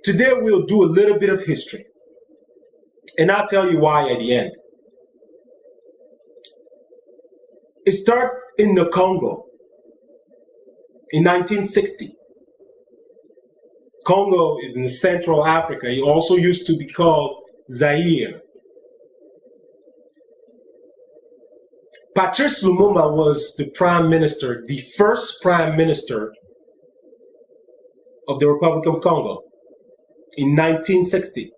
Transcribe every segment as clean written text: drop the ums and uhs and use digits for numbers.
Today we'll do a little bit of history, and I'll tell you why at the end. It started in the Congo in 1960. Congo is in Central Africa. It also used to be called Zaire. Patrice Lumumba was the prime minister, the first prime minister of the Republic of Congo in 1960.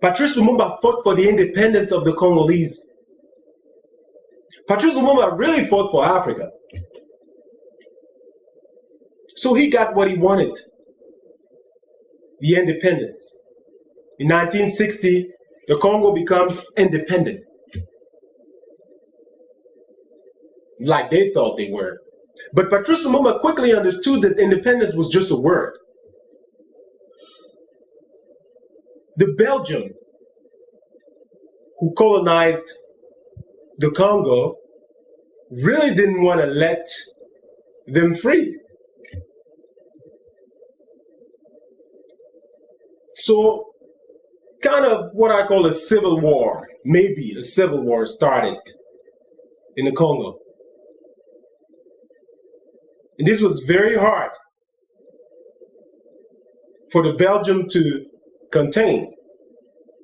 Patrice Lumumba fought for the independence of the Congolese. Patrice Lumumba really fought for Africa. So he got what he wanted, the independence. In 1960, the Congo becomes independent, like they thought they were. But Patrice Lumumba quickly understood that independence was just a word. The Belgians who colonized the Congo really didn't want to let them free. So kind of what I call a civil war, maybe a civil war started in the Congo. And this was very hard for the Belgium to contain.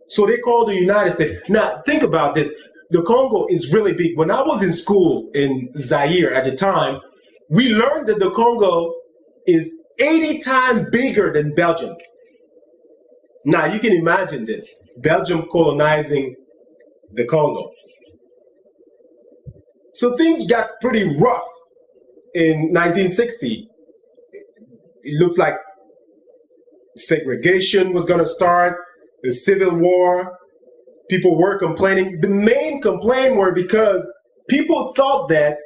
So they called the United States. Now, think about this. The Congo is really big. When I was in school in Zaire at the time, we learned that the Congo is 80 times bigger than Belgium. Now, you can imagine this, Belgium colonizing the Congo. So things got pretty rough in 1960. It looks like segregation was going to start, the Civil War. People were complaining. The main complaint were because people thought that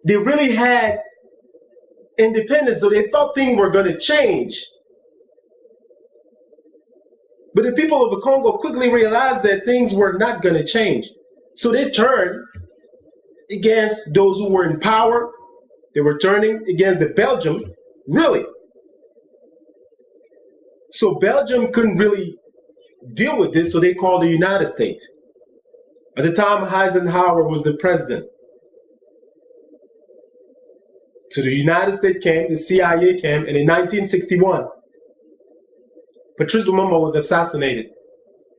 they really had independence, so they thought things were going to change. But the people of the Congo quickly realized that things were not going to change. So they turned against those who were in power. They were turning against the Belgium, really. So Belgium couldn't really deal with this, so they called the United States. At the time, Eisenhower was the president. So the United States came, the CIA came, and in 1961, Patrice Lumumba was assassinated.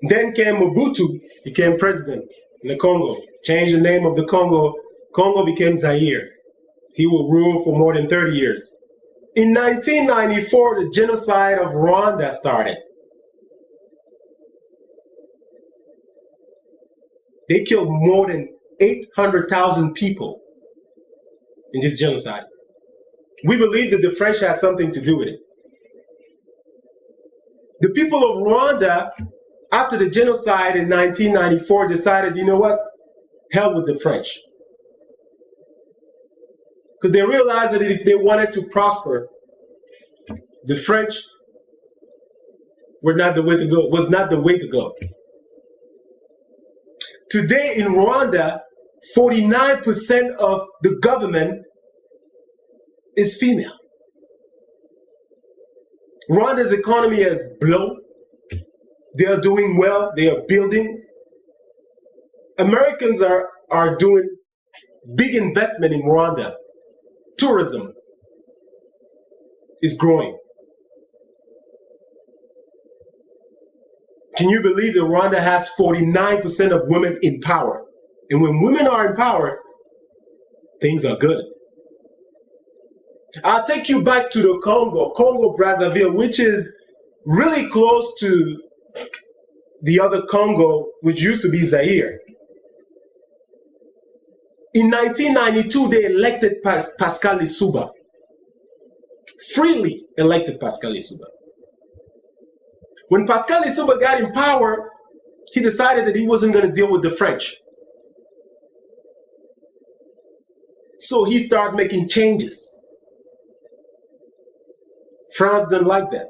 Then came Mobutu, became president in the Congo, changed the name of the Congo. Congo became Zaire. He will rule for more than 30 years. In 1994, the genocide of Rwanda started. They killed more than 800,000 people in this genocide. We believe that the French had something to do with it. The people of Rwanda, after the genocide in 1994, decided, you know what? Hell with the French. Because they realized that if they wanted to prosper, the French were not the way to go, was not the way to go. Today in Rwanda, 49% of the government is female. Rwanda's economy has blown. They are doing well. They are building. Americans are doing big investment in Rwanda. Tourism is growing. Can you believe that Rwanda has 49% of women in power? And when women are in power, things are good. I'll take you back to the Congo Brazzaville, which is really close to the other Congo, which used to be Zaire. In 1992, they elected Pascal Lissouba. Freely elected Pascal Lissouba. When Pascal Lissouba got in power, he decided that he wasn't going to deal with the French. So he started making changes. France didn't like that.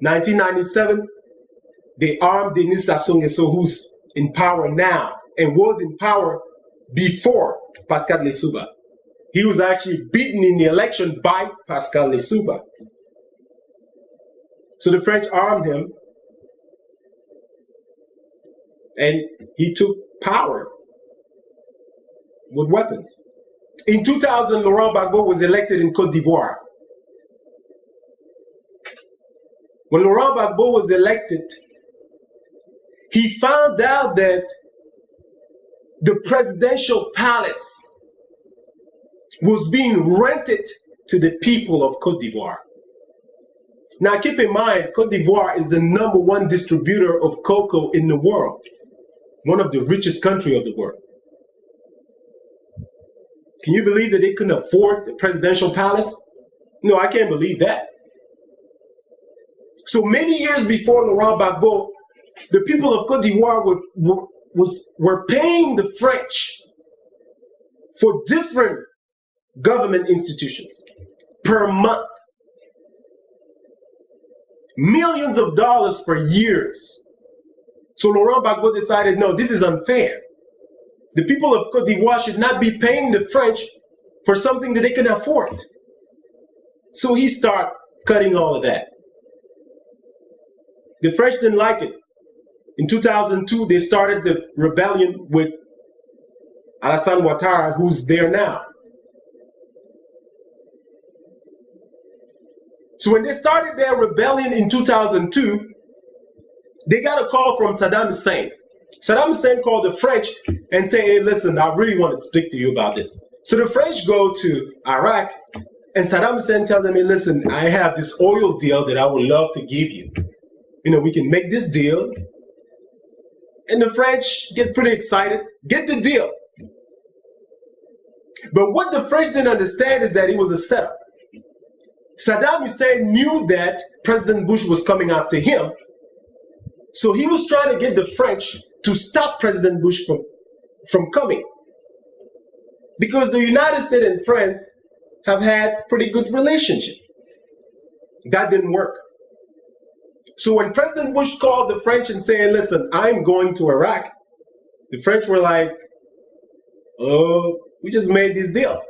1997, they armed Denis Sassou Nguesso, who's in power now and was in power before Pascal Lissouba. He was actually beaten in the election by Pascal Lissouba. So the French armed him and he took power with weapons. In 2000, Laurent Gbagbo was elected in Côte d'Ivoire. When Laurent Gbagbo was elected, he found out that the presidential palace was being rented to the people of Côte d'Ivoire. Now keep in mind, Côte d'Ivoire is the #1 distributor of cocoa in the world, one of the richest countries of the world. Can you believe that they couldn't afford the presidential palace? No, I can't believe that. So many years before Laurent Gbagbo, the people of Côte d'Ivoire were paying the French for different government institutions per month. Millions of dollars for years. So Laurent Gbagbo decided, no, this is unfair. The people of Côte d'Ivoire should not be paying the French for something that they can afford. So he started cutting all of that. The French didn't like it. In 2002, they started the rebellion with Alassane Ouattara, who's there now. So when they started their rebellion in 2002, they got a call from Saddam Hussein. Saddam Hussein called the French and said, hey, listen, I really want to speak to you about this. So the French go to Iraq and Saddam Hussein tells them, hey, listen, I have this oil deal that I would love to give you. We can make this deal. And the French get pretty excited, get the deal. But what the French didn't understand is that it was a setup. Saddam Hussein knew that President Bush was coming after him. So he was trying to get the French to stop President Bush from coming. Because the United States and France have had pretty good relationship. That didn't work. So when President Bush called the French and said, listen, I'm going to Iraq, the French were like, oh, we just made this deal.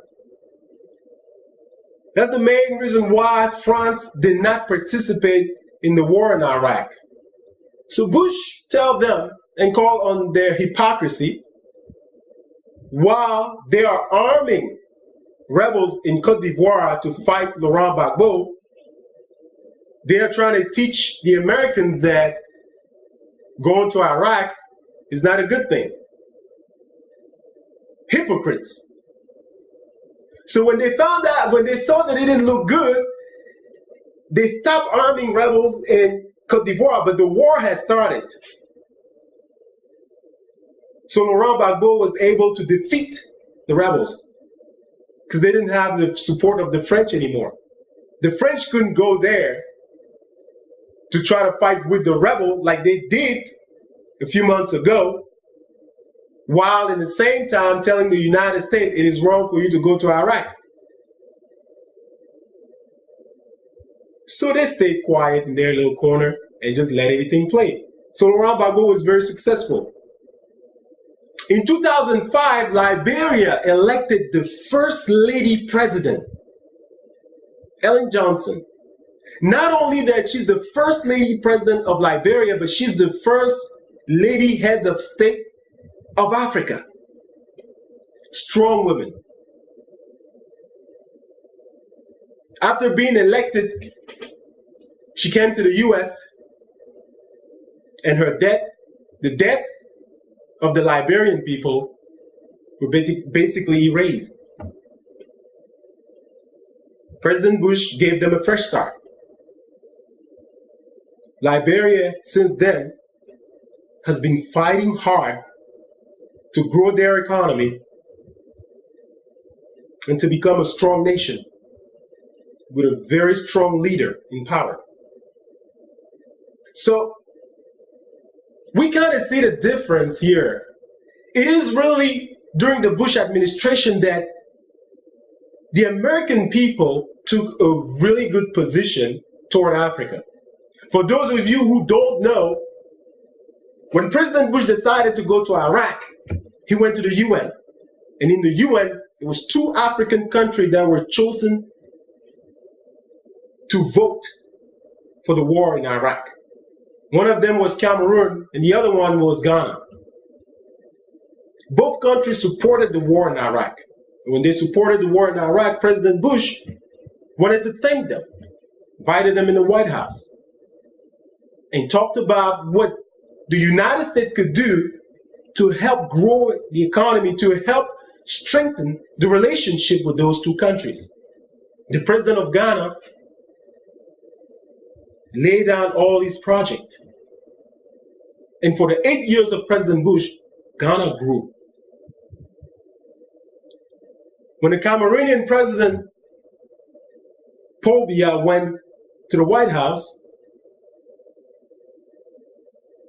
That's the main reason why France did not participate in the war in Iraq. So Bush tell them and call on their hypocrisy while they are arming rebels in Côte d'Ivoire to fight Laurent Gbagbo. They are trying to teach the Americans that going to Iraq is not a good thing. Hypocrites. So when they found out, when they saw that it didn't look good, they stopped arming rebels in Côte d'Ivoire, but the war has started. So Laurent Gbagbo was able to defeat the rebels because they didn't have the support of the French anymore. The French couldn't go there to try to fight with the rebel like they did a few months ago, while in the same time telling the United States it is wrong for you to go to Iraq. So they stayed quiet in their little corner and just let everything play. So Laurent Gbagbo was very successful. In 2005, Liberia elected the First Lady President, Ellen Johnson. Not only that she's the First Lady President of Liberia, but she's the First Lady Head of State of Africa. Strong woman. After being elected, she came to the US and her death, the death of the Liberian people were basically erased. President Bush gave them a fresh start. Liberia, since then, has been fighting hard to grow their economy and to become a strong nation with a very strong leader in power. So we kind of see the difference here. It is really during the Bush administration that the American people took a really good position toward Africa. For those of you who don't know, when President Bush decided to go to Iraq, he went to the UN. And in the UN, it was 2 African countries that were chosen to vote for the war in Iraq. One of them was Cameroon, and the other one was Ghana. Both countries supported the war in Iraq. And when they supported the war in Iraq, President Bush wanted to thank them, invited them in the White House, and talked about what the United States could do to help grow the economy, to help strengthen the relationship with those two countries. The president of Ghana laid down all these projects. And for the 8 years of President Bush, Ghana grew. When the Cameroonian president, Paul Biya, went to the White House,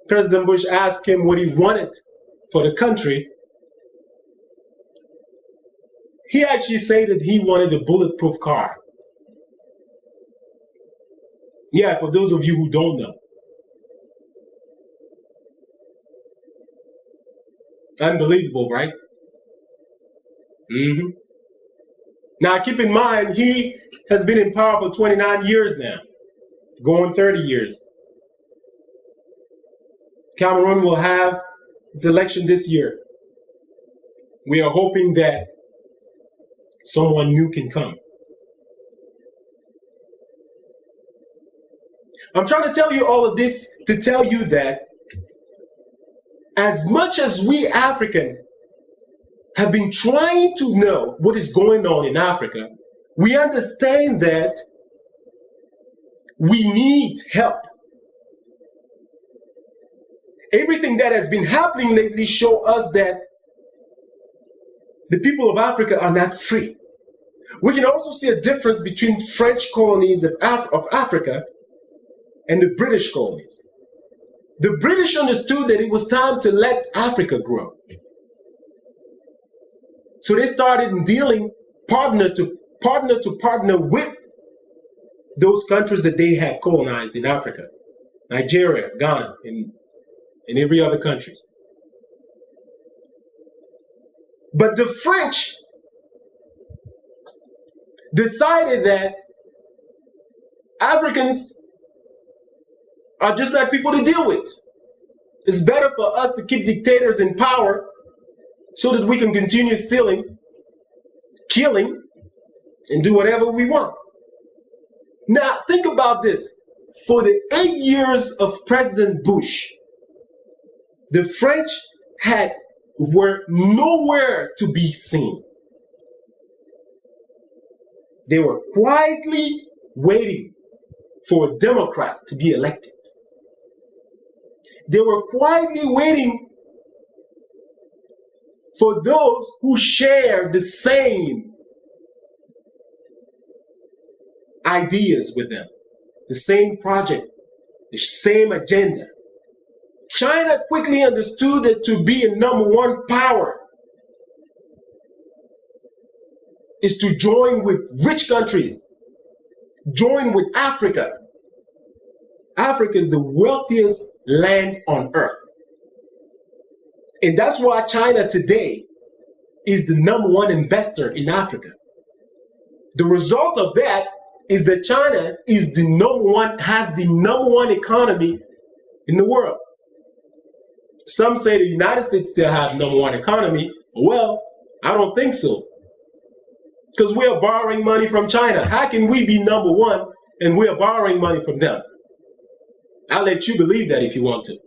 President Bush asked him what he wanted for the country. He actually said that he wanted a bulletproof car. Yeah, for those of you who don't know. Unbelievable, right? Now, keep in mind, he has been in power for 29 years now, going 30 years. Cameroon will have its election this year. We are hoping that someone new can come. I'm trying to tell you all of this to tell you that as much as we Africans have been trying to know what is going on in Africa, we understand that we need help. Everything that has been happening lately show us that the people of Africa are not free. We can also see a difference between French colonies of Africa and the British colonies. The British understood that it was time to let Africa grow. So they started dealing partner to partner with those countries that they have colonized in Africa. Nigeria, Ghana, and every other country. But the French decided that Africans are just like people to deal with. It's better for us to keep dictators in power so that we can continue stealing, killing, and do whatever we want. Now, think about this. For the 8 years of President Bush, the French were nowhere to be seen. They were quietly waiting for a Democrat to be elected. They were quietly waiting for those who share the same ideas with them, the same project, the same agenda. China quickly understood that to be a number one power is to join with rich countries, join with Africa. Africa is the wealthiest land on earth. And that's why China today is the number one investor in Africa. The result of that is that China is has the number one economy in the world. Some say the United States still have number one economy. Well, I don't think so. Because we are borrowing money from China. How can we be number one and we are borrowing money from them? I'll let you believe that if you want to.